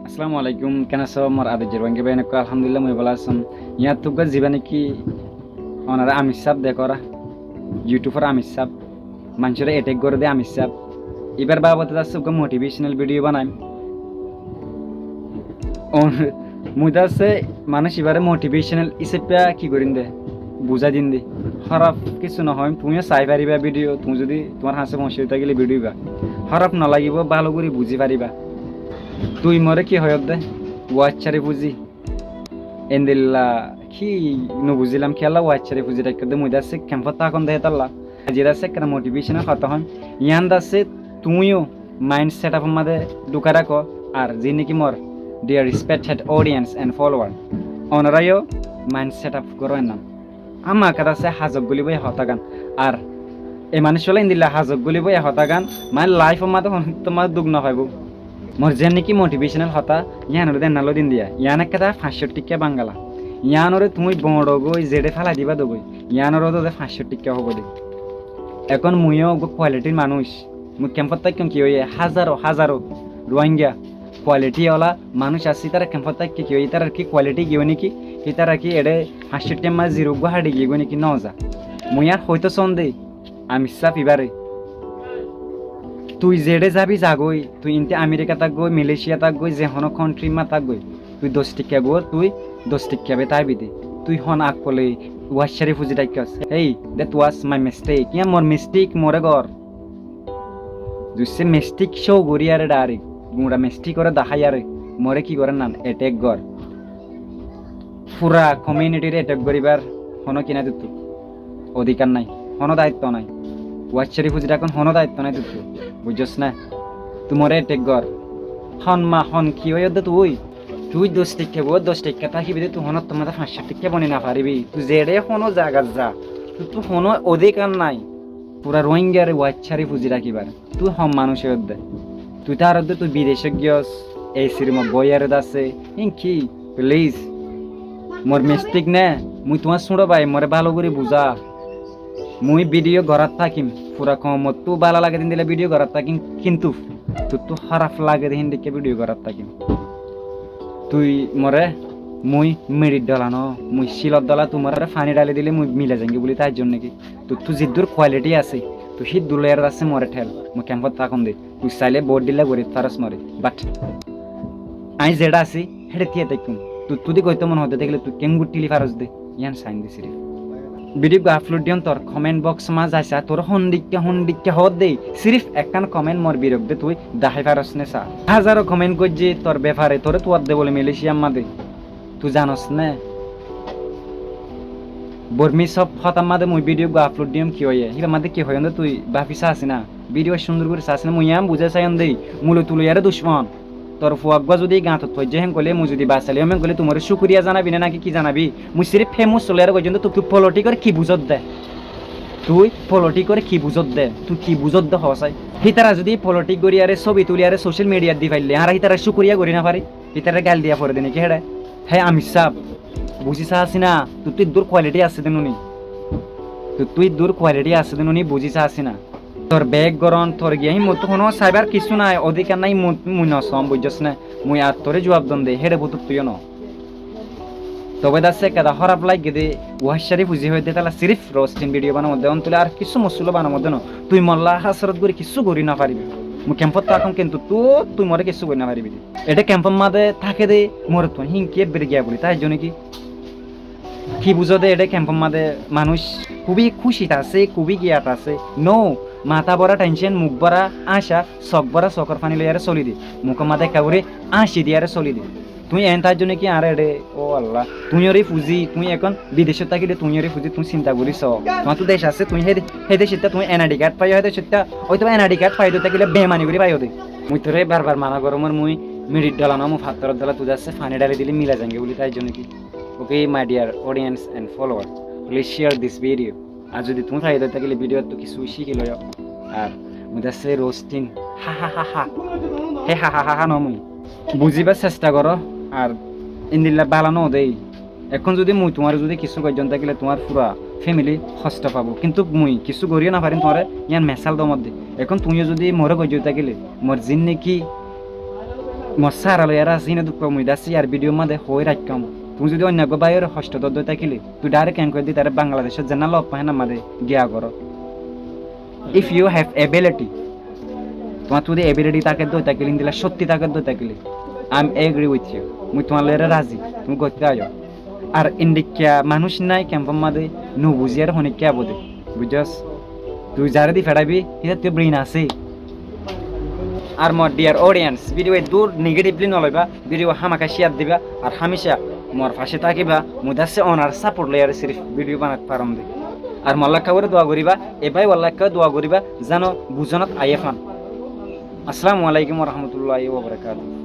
আসসালামু আলাইকুম কেন আছো মোর আদেজের বাঙ্গে বেন আলহামদুলিল্লাহ মই ভালো আছেন ইয়া তুগা জীবনে কি ওনারা আমিষ সাপ দেখরা ইউটিউবার আমিষ সাপ মানুষের অ্যাটাক করে দে আমিষ সাপ এবার বাবাতে যাচ্ছে ওকে মোটিভেশনাল ভিডিও বানাই মুই যাচ্ছে মানুষ এবারে মোটিভেশনাল ইসেপা কি করিন দে বুঝা দিন দে খারাপ কিছু নহয় তুমিও চাই পারিবা ভিডিও তুমি যদি তোমার হাসে মশে থাকিলে ভিডিও বা খারাপ নালাগিব ভালো করে বুঝি পারিবা তুই মরে কি হয় দে ওয়াচ্চারে বুঝি এন্দিল্লা কি বুঝিলাম খেলা ওয়াচ্চারে বুঝি রাখ দে মুই দাসে ক্যাম্পত তখন দে তাল্লা যেটা সে কেন মোটিভেশনাল কথা হন ইয়ান দাসে তুমিও মাইন্ড সেট আপ মাদে ঢুকা রাখো আর যে নাকি মোর dear respected audience and follower ওনারাইও মাইন্ড সেট আপ করেন না আমার কাছে আছে হাজক গুলি বই হতাগান আর এই মানুষ হলে ইন্দিল্লা হাজক গুলি বই হতাগান মানে লাইফ মাদে তোমার দুঃখ না পাইব মোর যে নাকি মোটিভেশনাল হতা ইয়ানোর দেন নালো দিন দিয়া ইয়ান একটা 500 টিকা বাঙ্গালা ইয়ানোরে তুমি বড় গই জেডে ফেলা দিবা দগই ইয়ানোর দে 500 টিকা হবো দে এখন মুইও কোয়ালিটির মানুষ মুই ক্যাম্পত তাই কি হইয়ে হাজারো হাজারো রোহিঙ্গা কোয়ালিটিওয়ালা মানুষ আসি তারা ক্যাম্পত তাই কি হই তার কি কোয়ালিটি গিয়ে নাকি কি তারা কি এডে 500 টিকা মাছ জিরো হাড়ি গিয়ে নাকি নজা মুই আর হয়তো সন্দে আমি সাপ ইবারে তুই জেডে যাবি যাগই তুই ইনতে আমেরিকা তাক গই মালয়েশিয়া তাক গই যে হন কান্ট্রি মা তাক গই তুই 10 টিকা গো তুই 10 টিকা বে তাই বিদে তুই হন আক কলে ওয়াশারি ফুজি টাইকাস এই that was my mistake yeah more mistake মোরে গর জুসে মিস্টেক শো গরিয়ারে ডারে গুড়া মিস্টেক করে দেখাইয়ারে মোরে কি করে না অ্যাটাক গর পুরা কমিউনিটির অ্যাটাক করিবার হন কিনা দিত অধিকার নাই হন দায়িত্ব নাই ওয়াচ্চারি ফুজিটা এখন হন দায়িত্ব নাই তুই বুঝছস না তোমার অ্যাটাক গর হন মা হন কি হয়ে দে তুই 10 টিকা গো 10 টিকা থাকিবি তুই হন তোমার 500 টিকা বনি না পারিবি তুই জেডে হন জায়গা যা তুই হন অধিকার নাই পুরা রোহিঙ্গারে ওয়াচ্চারি ফুজি রাখিবার তুই হম মানুষের দে তুই তার দে তুই বিদেশে গিয়স এই সিরিম বইয়ারে দাসে কি প্লিজ মোর মিস্টেক না মুই তোমার শুনো ভাই মরে ভালো করে বুঝা মুই ভিডিও ঘরাত থাকিম পুরা কমত তু ভালো লাগে দিন দিলে ভিডিও ঘরাত থাকিম কিন্তু তুই তো খারাপ লাগে দিন দেখে ভিডিও ঘরাত থাকিম তুই মরে মুই মেরিট ডালানো মুই শিলত ডালা তোমার ফানি ডালি দিলে মুই মিলে যাঙ্গি বলি তাই জন্য কি তুই জিদ্দুর কোয়ালিটি আছে তুই শীত দুলের আছে মরে ঠেল মুই ক্যাম্পত থাকুন দে তুই চাইলে বোর্ড দিলে গরিব তারস মরে বাট আই যেটা আছি হেঁটে দিয়ে দেখুন তুই কইতো মনে হতে দেখলে তুই কেঙ্গুর টিলি ফারস দে ইয়ান সাইন দিছি রে ভিডিও আপলোড দিন তোর কমেন্ট বক্স মা যাইছা তোর হন্ডিক্কা হদ দে সিরিফ একখান কমেন্ট মোর বিরক দে তুই দাহাই ফারস নে সা হাজারো কমেন্ট করছি তোর ব্যাপারে তোরে তুয়ার দে বলে মালয়েশিয়া মাদে তুই জানস না বর্মি সব হতাম মাদে মুই ভিডিও আপলোড দিম কি হয়ে হিবা মাদে কি হয় তুই বাপিসা আছে না ভিডিও সুন্দর করে চাস না মুই আম বুঝে চাই দেই মুলো তুলো ইয়ারে দুশ্মন তোর ফুয়াকবা যদি গাঁত থজ্জে হেম কলে মুই যদি বাঁচালি হেম কলে তোমার শুক্রিয়া জানাবি না নাকি কি জানাবি মুই সিরিফ ফেমস চলে পর্যন্ত তুই পলিটিক করে কি বুঝত দে তুই পলিটিক করে কি বুঝত দে তুই কি বুঝত দে হসাই হিতারা যদি পলিটিক করি আরে ছবি তুলি আরে সোশ্যাল মিডিয়াত দি ফাইলে আর হিতারা শুক্রিয়া করি না পারি হিতারা গাল দিয়া পরে দিনে কি হেডে হ্যাঁ আমি সাপ বুঝিছা আসি না তুই দূর কোয়ালিটি আছে দেনুনি তুই দূর কোয়ালিটি আছে দেনুনি বুঝিছা আসি না তোর ব্যাগ গরম তোর গিয়ে মোর তো কোনো সাইবার কিছু নাই অধিকার নাই মুই নসম বুঝছস না মুই আর তোরে জবাব দন দে হেডে বুতুক তুইও ন তবে দাসে কাদা খারাপ লাগে দে ওয়াশারি ফুজি হইতে তালা সিরিফ রোস্টিং ভিডিও বানার মধ্যে অন্তলে আর কিছু মসুলো বানার মধ্যে ন তুই মল্লা হাসরত করে কিছু করি না পারিবি মুই ক্যাম্পত থাকুম কিন্তু তুই মরে কিছু করি না পারিবি এটা ক্যাম্পের মাঝে থাকে দে মরে তুই হিংকে বেড়ে গিয়া বলি তাই জন্য কি বুঝো দে এটা ক্যাম্পের মাঝে মানুষ খুবই খুশিতে আছে খুবই গিয়াত আছে নো মাথা ভরা টেনশন মুখ ভরা আশা চক ভরা চকর পানি লইয়ারে চলি দি মুখের মাথা একেবারে আশি দিয়ারে চলি দি তুই এন তার জন্য কি আরে রে ও আল্লাহ তুই ওরে ফুজি তুই এখন বিদেশে থাকিলে তুই ওরে ফুজি তুই চিন্তা করিস তোমার তো দেশ আছে তুই হে দেশে তুই এনআইডি কার্ড পাই হয়তো সেটা হয়তো এনআইডি কার্ড পাই তো থাকিলে বেমানি করে পাই হতে মুই তোরে বারবার মানা গরমের মুই মিরিট ডালানো মু ফাত্তর ডালা তুই যাচ্ছে ফানি ডালি দিলে মিলা যাঙ্গে বলি তাই জন্য কি okay my dear audience and follower please share this video আর যদি তুমি ফায়দা থাকিলে ভিডিও তো কিছু শিখিল আর মুই যাচ্ছে রোস্টিং হা হা হা হা হে হা হা হা হা নমুই বুঝিবার চেষ্টা করো আর ইন্দিল্লা বালানো দেই এখন যদি মুই তোমার যদি কিছু গজন থাকিলে তোমার পুরা ফ্যামিলি কষ্ট পাবো কিন্তু মুই কিছু করিও না পারিম তোমার ইয়ান মেসাল দমত দে এখন তুমিও যদি মোরে গজ থাকিলে মোর জিন নাকি মশার আলো এরা সিনে দুঃখ মুই দাসি আর ভিডিও মাঝে হই রাখকাম তুমি যদি অন্য বাইরের হস্ত দদ্দ থাকিলে তুই ডাইরেক্ট ক্যান করে দি তারা বাংলাদেশের জানা লব পাহে না মাঝে গিয়া করো ইফ ইউ হ্যাভ এবিলিটি তোমার যদি এবিলিটি তাকে দই থাকিলে দিলা সত্যি তাকে দই থাকিলে I am agree with you মুই তোমার লয়ের রাজি তুমি করতে আয়ো আর ইন্ডিকা মানুষ নাই ক্যাম্পের মাঝে নু বুঝিয়ার হনিকা বোধে বুঝছস তুই যারে দি ফেরাবি এটা তুই ব্রেইন আছে আর মোর ডিয়ার অডিয়েন্স ভিডিও দূর নেগেটিভলি নলইবা ভিডিও হামাকা শেয়ার দিবা আর হামেশা মোর পাশে থাকিবা মুদাসে অনার সাপোর্ট লয়ার সিরিফ ভিডিও বানাত পারম দে আর মল্লাকা করে দোয়া করিবা এবাই ওয়াল্লাহকে দোয়া করিবা জানো বুঝনত আইফান আসসালামু আলাইকুম ওয়া রাহমাতুল্লাহি ওয়া বারাকাতুহু